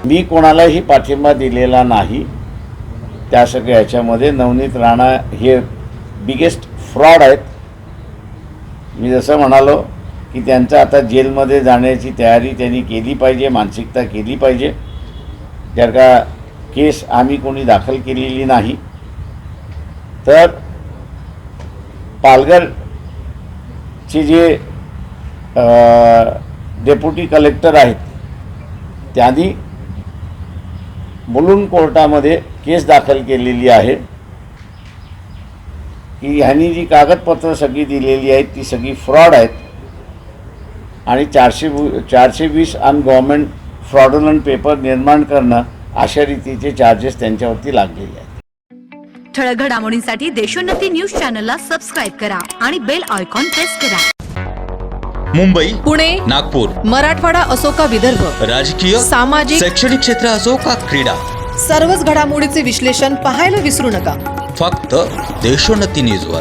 मी कोणालाही पाठिंबा दिलेला नाही त्या सगळ्या ह्याच्यामध्ये. नवनीत राणा हे बिगेस्ट फ्रॉड आहेत. मी जसं म्हणालो की त्यांचं आता जेलमध्ये जाण्याची तयारी त्यांनी केली पाहिजे, मानसिकता केली पाहिजे. जर का केस आम्ही कोणी दाखल केलेली नाही तर पालघरचे जे डेप्युटी कलेक्टर आहेत त्यांनी मुलुंड कोर्टामध्ये केस दाखल केलेली आहे की ह्यांनी जी कागदपत्र सगळी दिलेली आहेत ती सगळी फ्रॉड आहेत आणि 420 अनगव्हर्नमेंट फ्रॉडुलंट पेपर निर्माण करणं अशा रीतीचे चार्जेस त्यांच्यावरती लागलेले आहेत. ठळक घडामोडींसाठी देशोन्नती न्यूज चॅनलला सबस्क्राईब करा आणि बेल आयकॉन प्रेस करा. मुंबई, पुणे, नागपूर, मराठवाडा असो का विदर्भ, राजकीय, सामाजिक, शैक्षणिक क्षेत्र असो का क्रीडा, सर्वच घडामोडीचे विश्लेषण पाहायला विसरू नका. फक्त देशोन्नती न्यूजवर.